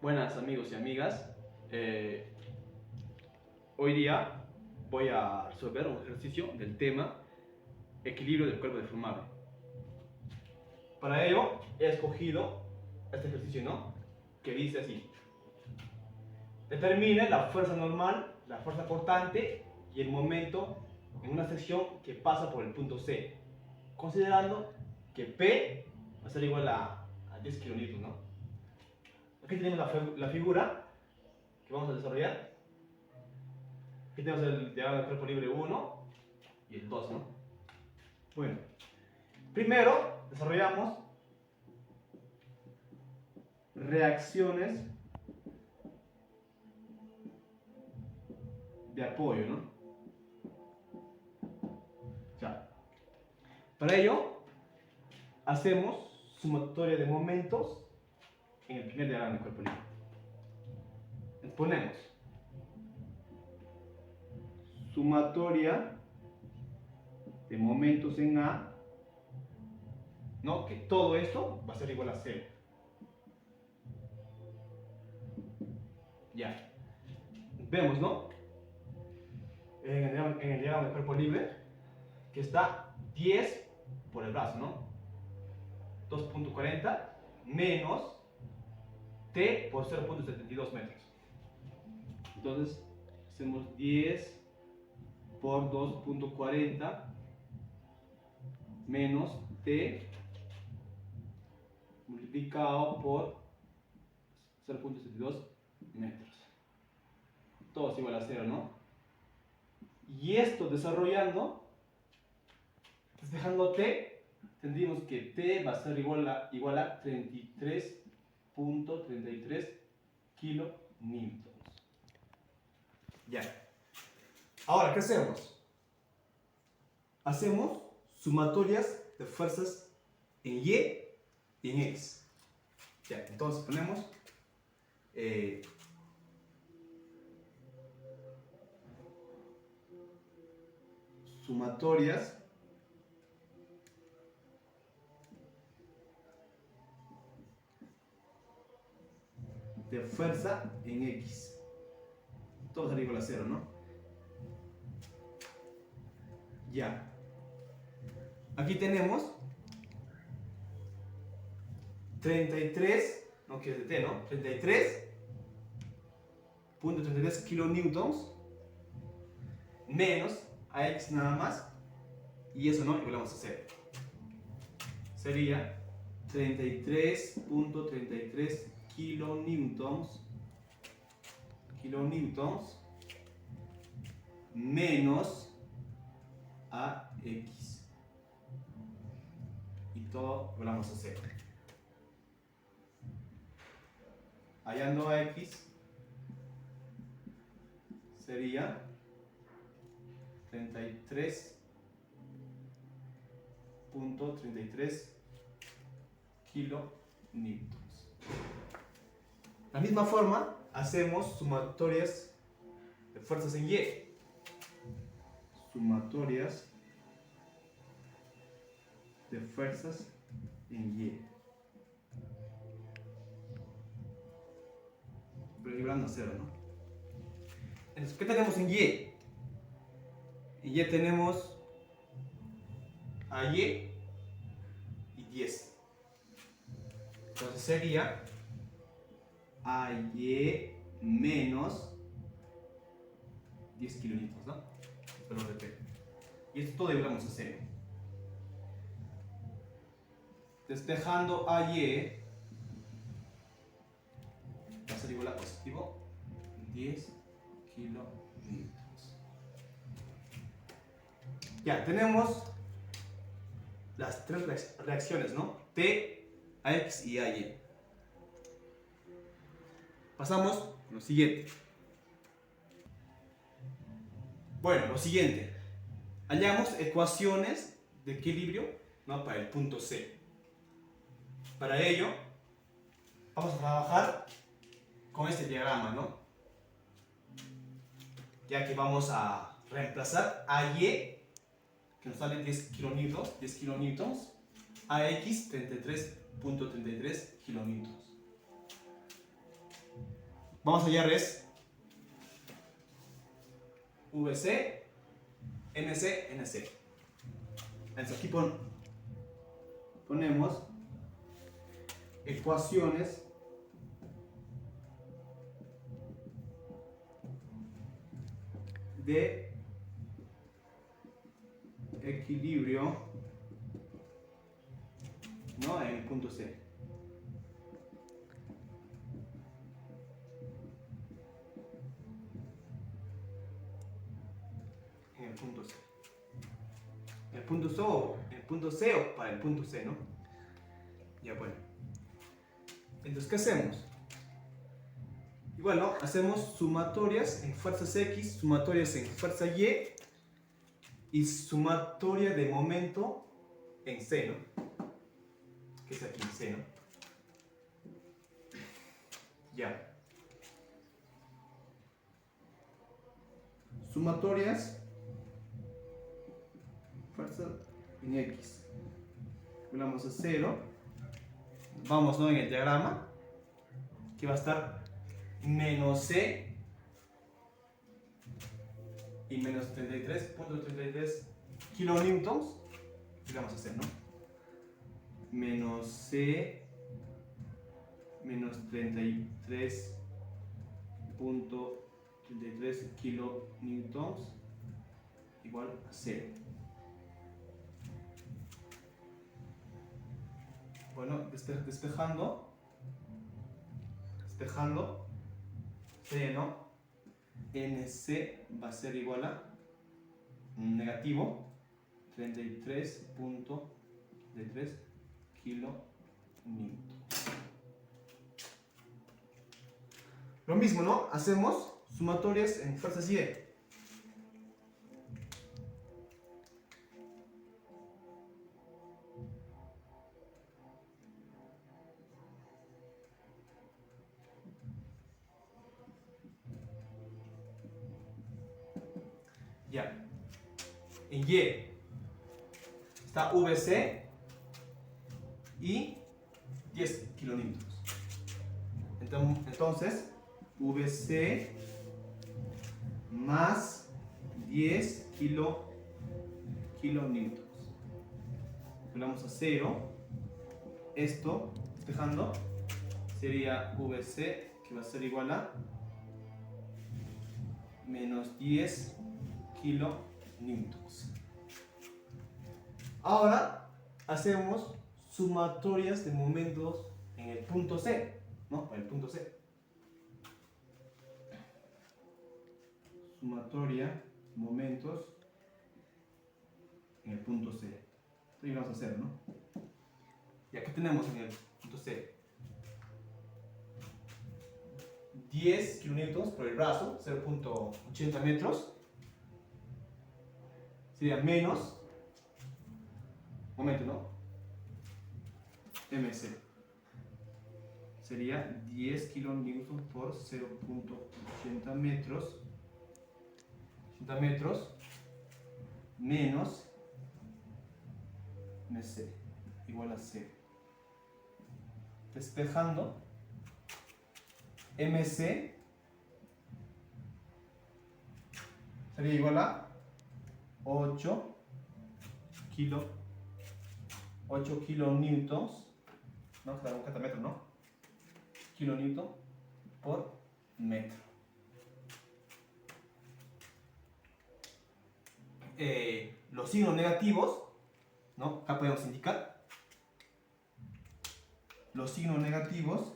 Buenas amigos y amigas, hoy día voy a resolver un ejercicio del tema equilibrio del cuerpo deformable. Para ello he escogido este ejercicio, que dice así: determine la fuerza normal, la fuerza cortante y el momento en una sección que pasa por el punto C, considerando que P va a ser igual a 10 kilonewtons, Aquí tenemos la figura que vamos a desarrollar. Aquí tenemos el diagrama del cuerpo libre 1 y el 2, Bueno, primero desarrollamos reacciones de apoyo, Ya. Para ello, hacemos sumatoria de momentos en el primer diagrama del cuerpo libre. Ponemos sumatoria de momentos en A, que todo esto va a ser igual a 0. Ya. Vemos, en el diagrama del cuerpo libre, que está 10 por el brazo, 2.40 menos T por 0.72 metros. Entonces, hacemos 10 por 2.40 menos T multiplicado por 0.72 metros. Todo es igual a 0, Y esto desarrollando, despejando T, tendríamos que T va a ser igual a 33.33 kilonewtons. Ya. Ahora, ¿qué hacemos? Hacemos sumatorias de fuerzas en Y y en X. Ya, entonces ponemos sumatorias de fuerza en X. Todo será igual a 0, Ya. Aquí tenemos 33, que es de T, 33.33 kilonewtons menos a X nada más, y eso igualamos a 0. Sería 33.33 kilonewtons menos a X, y todo igualamos a 0. Hallando a X sería 33.33 kilonewtons. De la misma forma, hacemos sumatorias de fuerzas en Y. Sumatorias de fuerzas en Y. Pero igualando a 0, Entonces, ¿qué tenemos en Y? En Y tenemos a Y y 10. Entonces sería AY menos 10 kilonewtons, Valor de P. Y esto todo igualamos a 0. Despejando AY va a ser igual a positivo 10 kilonewtons. Ya, tenemos las tres reacciones, T, AX y AY. Pasamos a lo siguiente. Bueno, lo siguiente. Hallamos ecuaciones de equilibrio, para el punto C. Para ello, vamos a trabajar con este diagrama, Ya que vamos a reemplazar a Y, que nos sale 10 kilonewtons, a X 33.33 kilonewtons. vamos a hallar es VC, NC, NC. Entonces aquí ponemos ecuaciones de equilibrio, ¿no? En el punto C. En el punto C. El punto C o para el punto C, ¿no? Ya bueno. Entonces, ¿qué hacemos? Igual, ¿no? Hacemos sumatorias en fuerzas X, sumatorias en fuerza y sumatoria de momento en C, ¿no? Que es aquí en C, ¿no? Ya. Sumatorias, fuerza en X. Vamos a 0. Vamos, ¿no? En el diagrama, que va a estar menos C y menos 33.33 kilonewtons. ¿Qué vamos a hacer, no? Menos C menos 33.33 kilonewtons igual a 0. Bueno, despejando, sería, ¿no? NC va a ser igual a negativo 33.33 kilonewtons. Lo mismo, ¿no? Hacemos sumatorias en fuerzas Y. Ya. En Y está VC y 10 kilonewtons. Entonces, VC más 10 kilonewtons. Volvamos a 0. Esto, despejando, sería VC, que va a ser igual a menos 10 kilonewtons. Ahora hacemos sumatorias de momentos en el punto C, ¿no? El punto C. Sumatoria, momentos en el punto C. Esto ya vamos a hacer, ¿no? Y aquí tenemos en el punto C 10 kilonewtons por el brazo, 0.80 metros. Sería menos, momento, ¿no? MC. Sería 10 kilonewtons por 0.80 metros. 80 metros menos MC igual a 0. Despejando, MC sería igual a 8 kilonewtons, ¿no? Será un catametro, ¿no? Kilonewton por metro. Los signos negativos, ¿no? Acá podemos indicar los signos negativos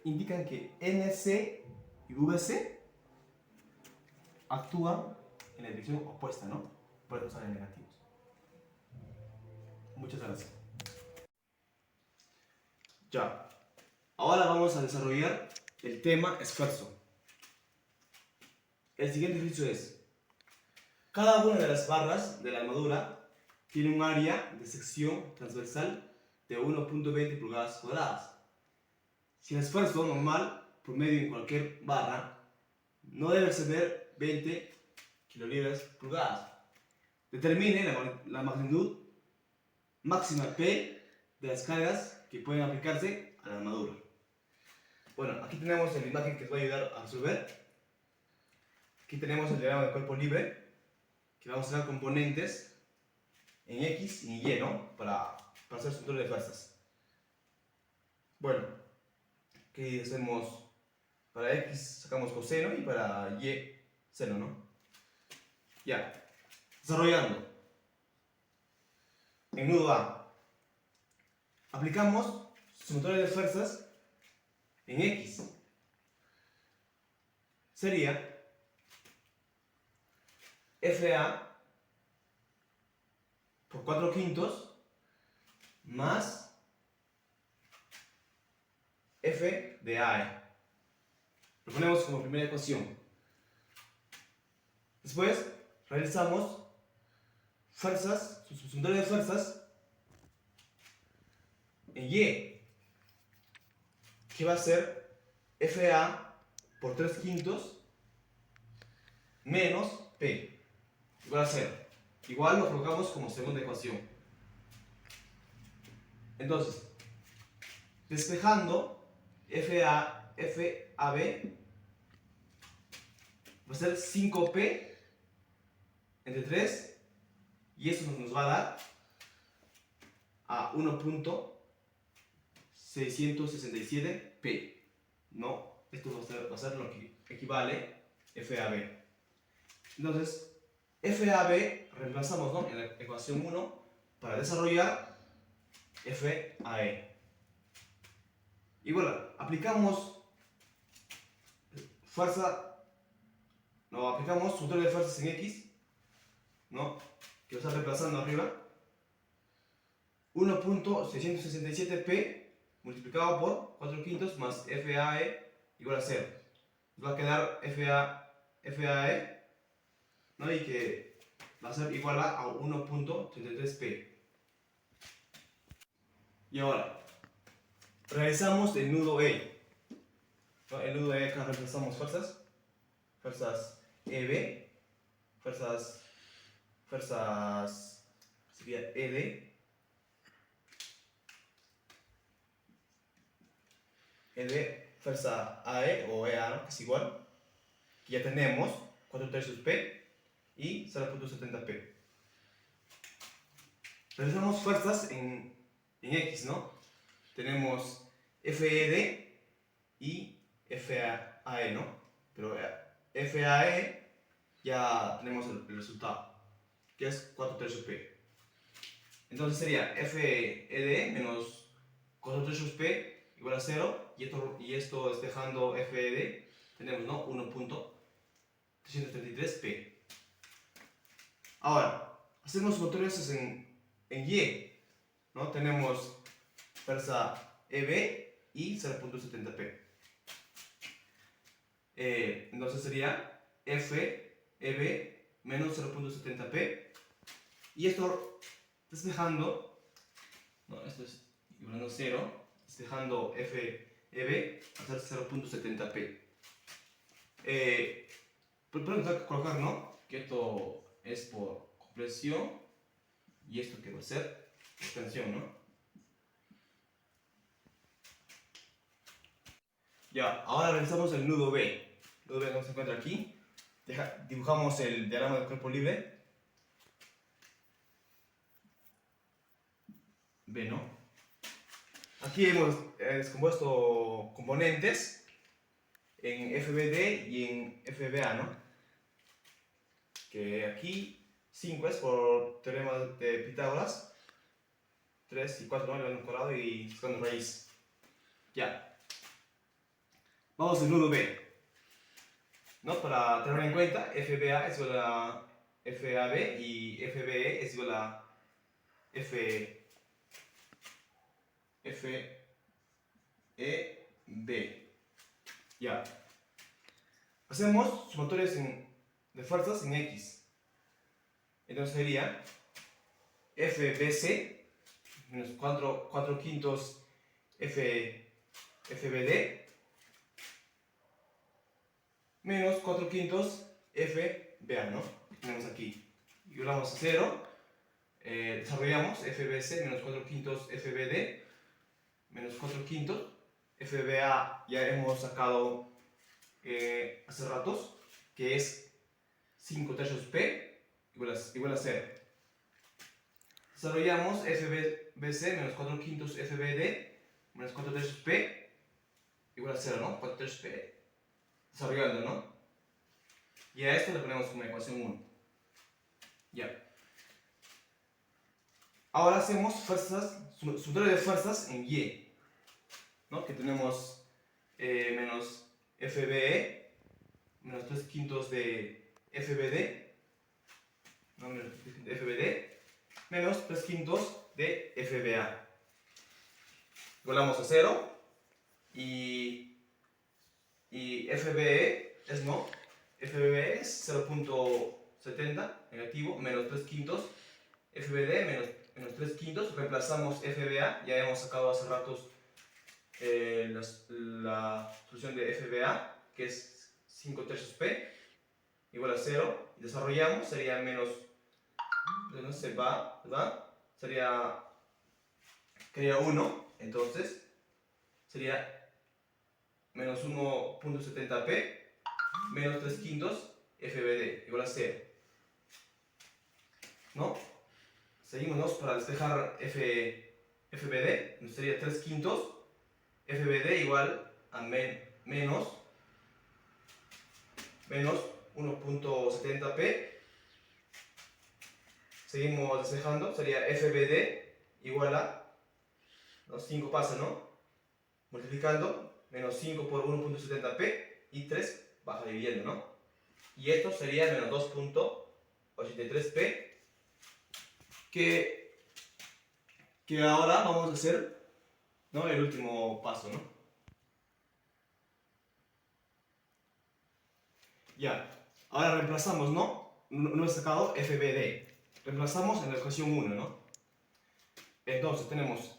indican que NC y VC actúan en la dirección opuesta, ¿no? Por eso salen negativos. Muchas gracias. Ya. Ahora vamos a desarrollar el tema esfuerzo. El siguiente ejercicio es: cada una de las barras de la armadura tiene un área de sección transversal de 1.20 pulgadas cuadradas. Si el esfuerzo normal promedio en cualquier barra no debe exceder 20 kilolibras pulgadas, determine la magnitud máxima P de las cargas que pueden aplicarse a la armadura. Bueno, aquí tenemos la imagen que os va a ayudar a resolver. Aquí tenemos el diagrama del cuerpo libre, que vamos a tener componentes en X y en Y, ¿no? Para hacer su control de fuerzas. Bueno, aquí hacemos, para X sacamos coseno y para Y seno, ¿no? Ya, desarrollando. En nudo A, aplicamos sumatoria de fuerzas en X. Sería FA por 4/5 más F de AE. Lo ponemos como primera ecuación. Después realizamos fuerzas, sumatoria de fuerzas en Y, que va a ser FA por 3/5 menos P, igual a 0. Igual lo colocamos como segunda ecuación. Entonces, despejando FAB va a ser 5P entre 3 y eso nos va a dar a 1.667P, ¿no? Esto va a ser lo que equivale FAB. Entonces, FAB reemplazamos, ¿no?, en la ecuación 1 para desarrollar FAE. Y bueno, aplicamos aplicamos sumatoria de fuerzas en X, ¿no?, que lo está reemplazando arriba. 1.667P multiplicado por 4/5 más FAE igual a 0. Nos va a quedar FAE, ¿no?, y que va a ser igual a 1.33P. Y ahora, realizamos el nudo E. ¿No? El nudo E, acá reemplazamos fuerzas EB, fuerzas sería ED, fuerza AE o EA, ¿no?, que es igual, que ya tenemos 4/3 P y 0.70P. Realizamos fuerzas en X, ¿no? Tenemos FED y FAE, ¿no? Pero FAE ya tenemos el resultado, que es 4/3 P. Entonces sería FED menos 4/3 P igual a 0, y esto despejando FED tenemos, ¿no?, 1.333P. Ahora, hacemos sumatorias en Y, ¿no? Tenemos fuerza EB y 0.70P. Entonces sería FEB menos 0.70P. Y esto despejando, no, esto es igual a 0, despejando FEB va a ser 0.70P. Pero tengo que colocar, ¿no?, que esto es por compresión y esto que va a ser extensión, ¿no? Ya, ahora realizamos el nudo B. El nudo B no se encuentra aquí. Dibujamos el diagrama del cuerpo libre. B, ¿no? Aquí hemos descompuesto componentes en FBD y en FBA, ¿no? Que aquí 5 es por teorema de Pitágoras. 3 y 4, ¿no?, lo han incorporado y sacando raíz. Ya. Vamos al nudo B, ¿no? Para tener en cuenta, FBA es igual a FAB y FBE es igual a FEB. Ya. Hacemos sumatorias de fuerzas en X. Entonces sería FBC menos 4/5 FBD menos 4/5 FBA, ¿no? Tenemos aquí. Igualamos a 0. Desarrollamos FBC menos 4/5 FBD menos 4/5 FBA ya hemos sacado hace ratos, que es 5 tercios P igual a 0. Desarrollamos FBC menos 4 quintos FBD menos 4 tercios P igual a 0, ¿no? 4 tercios P desarrollando, ¿no? Y a esto le ponemos como ecuación 1. Ya. Ahora hacemos fuerzas, sumatorio de fuerzas en Y, ¿no? Que tenemos menos FBE menos 3 quintos de FBD, ¿no? Menos 3 quintos de FBD menos 3 quintos de FBA. Igualamos a 0 y FBE es no. FBE es 0.70 negativo menos 3 quintos. FBD menos 3 quintos. Reemplazamos FBA. Ya hemos sacado hace ratos la solución de FBA, que es 5 tercios P igual a 0. Y desarrollamos, sería menos, no se va, ¿verdad? Sería 1, entonces sería menos 1.70p menos 3 quintos FBD igual a 0, ¿no? Seguimos para despejar FBD, nos sería 3 quintos FBD igual a menos 1.70p. Seguimos despejando, sería FBD igual a, los 5 pasa, ¿no? Multiplicando, menos 5 por 1.70p y 3 baja dividiendo, ¿no? Y esto sería menos 2.83p, que ahora vamos a hacer, ¿no? El último paso, ¿no? Ya, ahora reemplazamos, ¿no? No he sacado FBD. Reemplazamos en la ecuación 1, ¿no? Entonces tenemos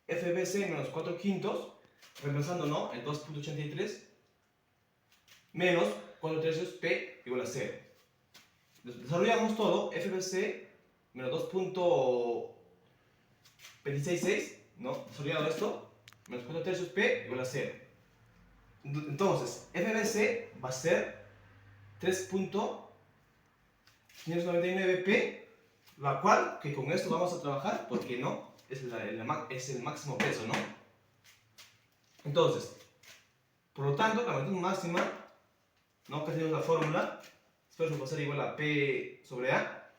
FBC menos 4 quintos, reemplazando, ¿no? El 2.83 menos 4 tercios P igual a 0. Desarrollamos todo, FBC menos 2.266, ¿no? Desarrollado esto, menos 4 tercios P igual a 0. Entonces, FBC va a ser 3.599P, la cual, que con esto vamos a trabajar, porque no, es el máximo peso, ¿no? Entonces, por lo tanto, la magnitud máxima, ¿no? Que tenemos la fórmula, esfuerzo va a ser igual a P sobre A.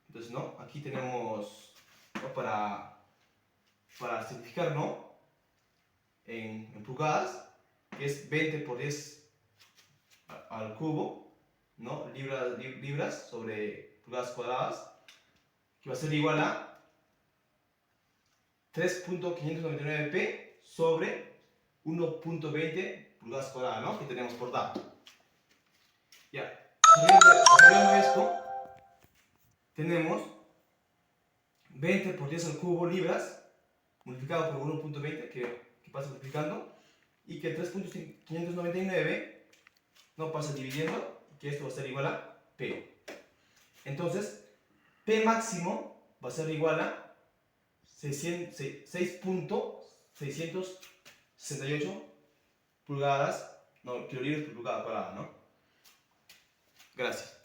Entonces, ¿no? Aquí tenemos, ¿no? Para simplificar, ¿no? En pulgadas, que es 20 por 10 al cubo, ¿no? Libras sobre pulgadas cuadradas, que va a ser igual a 3.599p sobre 1.20 pulgadas cuadradas, ¿no? Que tenemos por dato. Ya, desarrollando esto, tenemos 20 por 10 al cubo libras multiplicado por 1.20, que pasa multiplicando, y que 3.599 no pasa dividiendo, que esto va a ser igual a P. Entonces, P máximo va a ser igual a 6.668 pulgadas, no, kilolibras por pulgada cuadrada, ¿no? Gracias.